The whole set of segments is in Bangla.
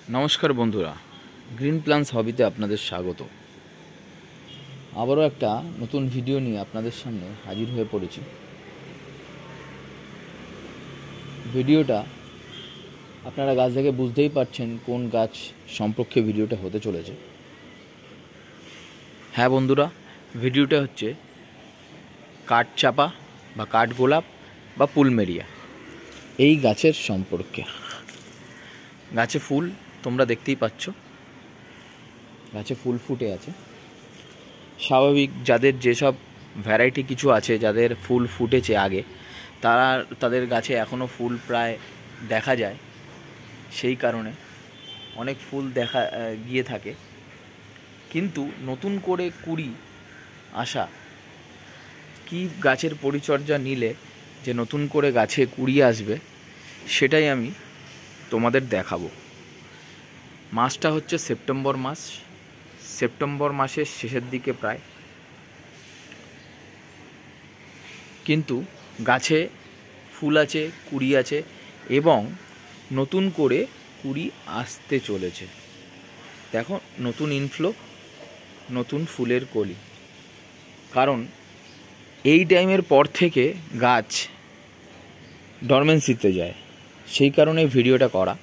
নমস্কার বন্ধুরা, গ্রিন প্ল্যান্স হবিতে আপনাদের স্বাগত। আবারও একটা নতুন ভিডিও নিয়ে আপনাদের সামনে হাজির হয়ে পড়েছি। ভিডিওটা আপনারা গাছ দেখে বুঝতেই পারছেন কোন গাছ সম্পর্কে ভিডিওটা হতে চলেছে। হ্যাঁ বন্ধুরা, ভিডিওটা হচ্ছে কাঠচাপা বা কাঠগোলাপ বা পুলমেরিয়া এই গাছের সম্পর্কে। গাছে ফুল তোমরা দেখতেই পাচ্ছ, গাছে ফুল ফুটে আছে। স্বাভাবিক, যাদের যেসব ভ্যারাইটি কিছু আছে, যাদের ফুল ফুটেছে আগে, তাদের গাছে এখনও ফুল প্রায় দেখা যায়, সেই কারণে অনেক ফুল দেখা গিয়ে থাকে। কিন্তু নতুন করে কুড়ি আসা, কি গাছের পরিচর্যা নিলে যে নতুন করে গাছে কুড়ি আসবে, সেটাই আমি তোমাদের দেখাবো। মাসটা হচ্ছে সেপ্টেম্বর মাস। সেপ্টেম্বর মাসের শেষের দিকে প্রায়, কিন্তু গাছে ফুল আছে, কুড়ি আছে এবং নতুন করে কুড়ি আসতে চলেছে। দেখো, নতুন ইনফ্লো, নতুন ফুলের কলি। কারণ এই টাইমের পর থেকে গাছ ডরমেন্সিতে যায়, সেই কারণে ভিডিওটা করা।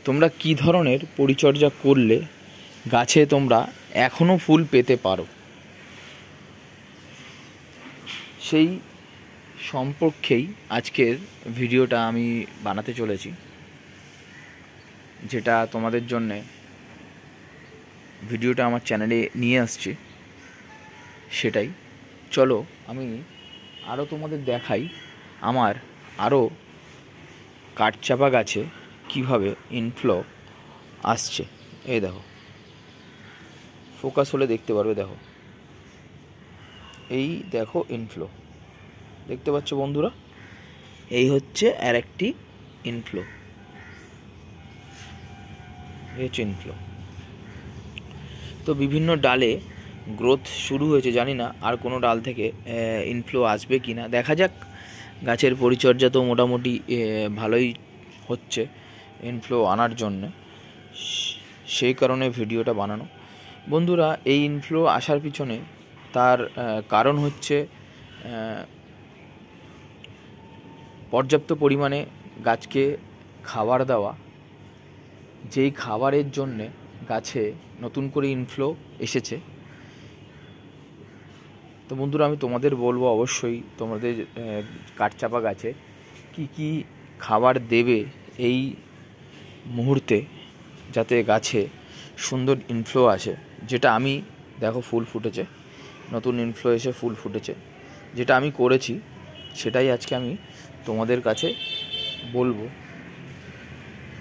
তোমরা কি ধরনের পরিচর্যা করলে গাছে তোমরা এখনও ফুল পেতে পারো, সেই সম্পর্কেই আজকের ভিডিওটা আমি বানাতে চলেছি, যেটা তোমাদের জন্যে ভিডিওটা আমার চ্যানেলে নিয়ে আসছি। সেটাই চলো আমি আরও তোমাদের দেখাই আমার আরও কাঠচাপা গাছে কিভাবে ইনফ্লো আসছে। এই দেখো, ফোকাস হলে দেখতে পারবে। দেখো, এই দেখো ইনফ্লো দেখতে পাচ্ছ বন্ধুরা, এই হচ্ছে আর একটি ইনফ্লো। এই হচ্ছে ইনফ্লো। তো বিভিন্ন ডালে গ্রোথ শুরু হয়েছে, জানি না আর কোনো ডাল থেকে ইনফ্লো আসবে কি না, দেখা যাক। গাছের পরিচর্যা তো মোটামুটি ভালোই হচ্ছে ইনফ্লো আনার জন্য, সেই কারণে ভিডিওটা বানানো। বন্ধুরা, এই ইনফ্লো আসার পিছনে তার কারণ হচ্ছে পর্যাপ্ত পরিমাণে গাছকে খাবার দেওয়া, যেই খাবারের জন্যে গাছে নতুন করে ইনফ্লো এসেছে। তো বন্ধুরা, আমি তোমাদের বলবো অবশ্যই তোমাদের কাঠচাপা গাছে কি কি খাবার দেবে এই মুহূর্তে, যাতে গাছে সুন্দর ইনফ্লো আসে। যেটা আমি, দেখো ফুল ফুটেছে, নতুন ইনফ্লো এসে ফুল ফুটেছে, যেটা আমি করেছি সেটাই আজকে আমি তোমাদের কাছে বলবো।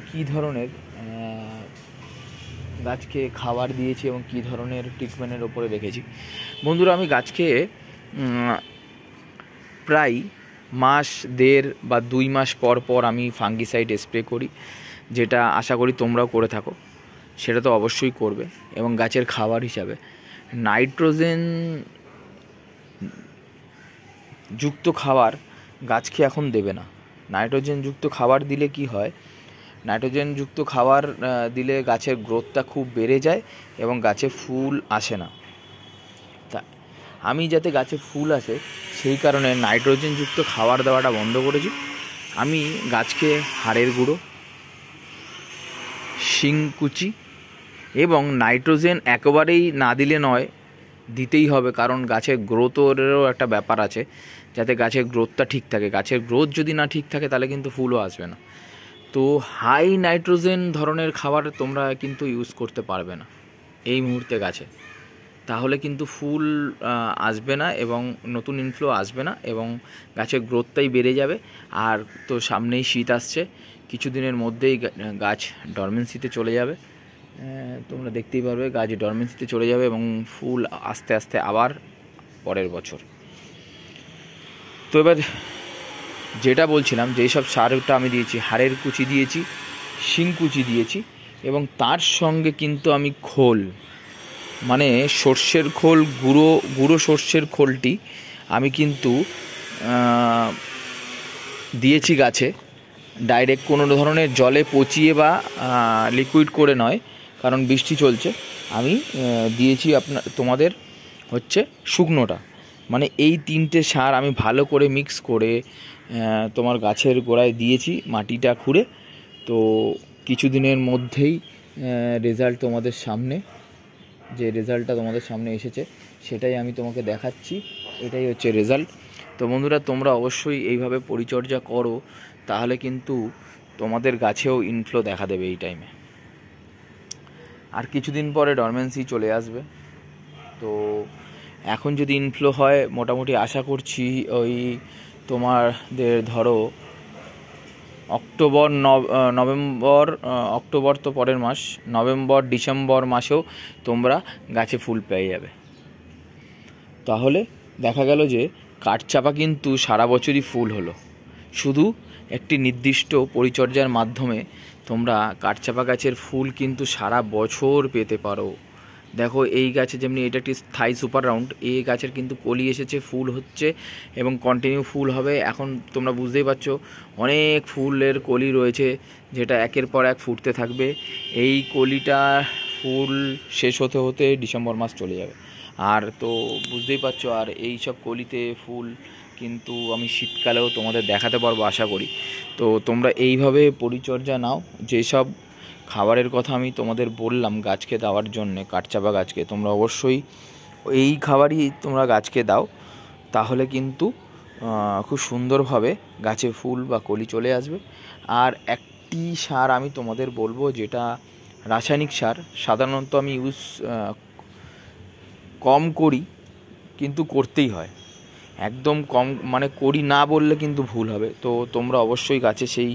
কী ধরনের গাছকে খাবার দিয়েছি এবং কী ধরনের ট্রিটমেন্টের ওপরে রেখেছি। বন্ধুরা, আমি গাছকে প্রায় মাস দেড় বা 2 মাস পর পর আমি ফাঙ্গিসাইড স্প্রে করি, যেটা আশা করি তোমরাও করে থাকো। সেটা তো অবশ্যই করবে। এবং গাছের খাবার হিসাবে নাইট্রোজেন যুক্ত খাবার গাছকে এখন দেবে না। নাইট্রোজেন যুক্ত খাবার দিলে কি হয়, নাইট্রোজেন যুক্ত খাবার দিলে গাছের গ্রোথটা খুব বেড়ে যায় এবং গাছে ফুল আসে না। তা আমি যাতে গাছে ফুল আসে, সেই কারণে নাইট্রোজেন যুক্ত খাবার দেওয়াটা বন্ধ করেছি। আমি গাছকে হাড়ের গুঁড়ো, শিংকুচি এবং নাইট্রোজেন একেবারেই না দিলে নয়, দিতেই হবে। কারণ গাছের গ্রোথেরও একটা ব্যাপার আছে, যাতে গাছের গ্রোথটা ঠিক থাকে। গাছের গ্রোথ যদি না ঠিক থাকে তাহলে কিন্তু ফুলও আসবে না। তো হাই নাইট্রোজেন ধরনের খাবার তোমরা কিন্তু ইউজ করতে পারবে না এই মুহূর্তে গাছে, তাহলে কিন্তু ফুল আসবে না এবং নতুন ইনফ্লো আসবে না এবং গাছের গ্রোথটাই বেড়ে যাবে। আর তো সামনেই শীত আসছে, কিছুদিনের মধ্যেই গাছ ডরমেন্সিতে চলে যাবে। তোমরা দেখতেই পারবে গাছ ডরমেন্সিতে চলে যাবে এবং ফুল আস্তে আস্তে আবার পরের বছর। তো এবার যেটা বলছিলাম, যেই সব সারটা আমি দিয়েছি, হাড়ের কুচি দিয়েছি, শিংকুচি দিয়েছি এবং তার সঙ্গে কিন্তু আমি খোল, মানে সর্ষের খোল, গুঁড়ো সর্ষের খোলটি আমি কিন্তু দিয়েছি গাছে। ডাইরেক্ট কোনো ধরনের জলে পচিয়ে বা লিকুইড করে নয়, কারণ বৃষ্টি চলছে। আমি দিয়েছি তোমাদের হচ্ছে শুকনোটা, মানে এই 3টে সার আমি ভালো করে মিক্স করে তোমার গাছের গোড়ায় দিয়েছি মাটিটা খুঁড়ে। তো কিছুদিনের মধ্যেই রেজাল্ট তোমাদের সামনে, যে রেজাল্টটা তোমাদের সামনে এসেছে সেটাই আমি তোমাকে দেখাচ্ছি। এটাই হচ্ছে রেজাল্ট। তো বন্ধুরা, তোমরা অবশ্যই এইভাবে পরিচর্যা করো, তাহলে কিন্তু তোমাদের গাছেও ইনফ্লো দেখা দেবে এই টাইমে। আর কিছুদিন পরে ডরমেন্সি চলে আসবে। তো এখন যদি ইনফ্লো হয়, মোটামুটি আশা করছি ওই তোমাদের ধরো অক্টোবর তো পরের মাস, নভেম্বর ডিসেম্বর মাসেও তোমরা গাছে ফুল পেয়ে যাবে। তাহলে দেখা গেল যে কাঠচাপা কিন্তু সারা বছরই ফুল হলো। শুধু একটি নির্দিষ্ট পরিচর্যার মাধ্যমে তোমরা কাঠচাপা গাছের ফুল কিন্তু সারা বছর পেতে পারো। দেখো এই গাছে যেমনি এটা একটি থাই সুপার রাউন্ড, এই গাছের কিন্তু কলি এসেছে, ফুল হচ্ছে এবং কন্টিনিউ ফুল হবে। এখন তোমরা বুঝতেই পারছো অনেক ফুলের কলি রয়েছে, যেটা একের পর এক ফুটতে থাকবে। এই কলিটা ফুল শেষ হতে হতে ডিসেম্বর মাস চলে যাবে। আর তো বুঝতেই পারছো, আর এই সব কলিতে ফুল কিন্তু আমি শীতকালেও তোমাদের দেখাতে পারবো আশা করি। তো তোমরা এইভাবে পরিচর্যা নাও। যেসব খাবারের কথা আমি তোমাদের বললাম গাছকে দেওয়ার জন্যে, কাঠচাপা গাছকে, তোমরা অবশ্যই এই খাবারই তোমরা গাছকে দাও, তাহলে কিন্তু খুব সুন্দরভাবে গাছে ফুল বা কলি চলে আসবে। আর একটি সার আমি তোমাদের বলবো, যেটা রাসায়নিক সার সাধারণত আমি ইউজ কম করি, কিন্তু করতেই হয়। একদম কম মানে করি না বললে কিন্তু ভুল হবে। তো তোমরা অবশ্যই গাছে সেই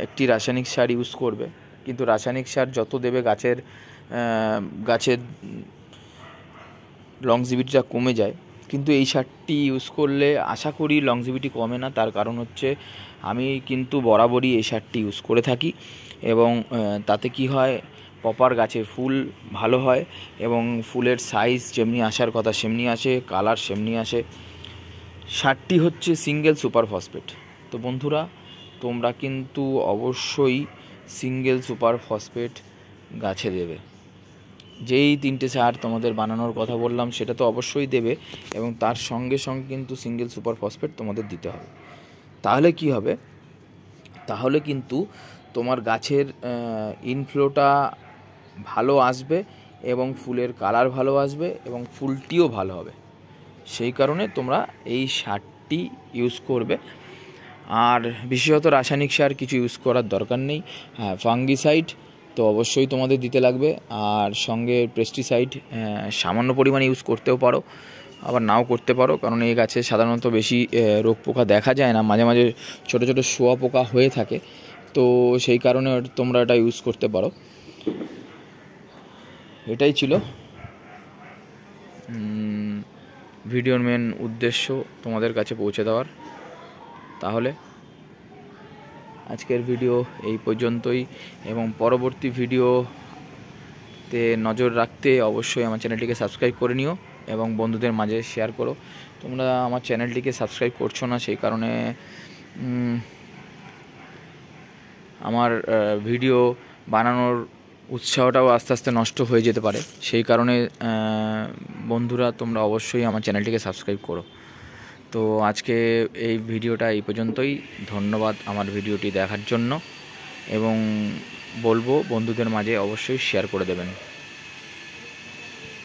একটি রাসায়নিক সার ইউজ করবে। কিন্তু রাসায়নিক সার যত দেবে গাছের লংজিভিটিটা কমে যায়, কিন্তু এই সারটি ইউজ করলে আশা করি লংজিভিটি কমে না। তার কারণ হচ্ছে আমি কিন্তু বরাবরই এই সারটি ইউজ করে থাকি, এবং তাতে কি হয়, প্রপার গাছে ফুল ভালো হয় এবং ফুলের সাইজ যেমনি আসার কথা সেমনি আসে, কালার সেমনি আসে। সারটি হচ্ছে সিঙ্গেল সুপার ফসফেট। তো বন্ধুরা, তোমরা কিন্তু অবশ্যই সিঙ্গেল সুপার ফসফেট গাছে দেবে। যেই 3টে সার তোমাদের বানানোর কথা বললাম সেটা তো অবশ্যই দেবে, এবং তার সঙ্গে সঙ্গে কিন্তু সিঙ্গেল সুপার ফসফেট তোমাদের দিতে হবে। তাহলে কি হবে, তাহলে কিন্তু তোমার গাছের ইনফ্লোটা ভালো আসবে এবং ফুলের কালার ভালো আসবে এবং ফুলটিও ভালো হবে। সেই কারণে তোমরা এই সারটি ইউজ করবে। আর বিশেষত রাসায়নিক সার কিছু ইউজ করার দরকার নেই। হ্যাঁ, ফাঙ্গিসাইড তো অবশ্যই তোমাদের দিতে লাগবে, আর সঙ্গে পেস্টিসাইড সামান্য পরিমাণে ইউজ করতেও পারো, আবার নাও করতে পারো, কারণ এই গাছে সাধারণত বেশি রোগ পোকা দেখা যায় না, মাঝে মাঝে ছোটো ছোটো শোয়া পোকা হয়ে থাকে। তো সেই কারণে তোমরা এটা ইউজ করতে পারো। এটাই ছিল ভিডিওর মেন উদ্দেশ্য, তোমাদের কাছে পৌঁছে দেওয়ার। তাহলে আজকের ভিডিও এই পর্যন্তই, এবং পরবর্তী ভিডিওতে নজর রাখতে অবশ্যই আমার চ্যানেলটিকে সাবস্ক্রাইব করে নিও এবং বন্ধুদের মাঝে শেয়ার করো। তোমরা আমার চ্যানেলটিকে সাবস্ক্রাইব করছো না, সেই কারণে আমার ভিডিও বানানোর উৎসাহটাও আস্তে আস্তে নষ্ট হয়ে যেতে পারে। সেই কারণে বন্ধুরা, তোমরা অবশ্যই আমার চ্যানেলটিকে সাবস্ক্রাইব করো। তো আজকে এই ভিডিওটা এই পর্যন্তই। ধন্যবাদ আমার ভিডিওটি দেখার জন্য, এবং বলবো বন্ধুদের মাঝে অবশ্যই শেয়ার করে দেবেন।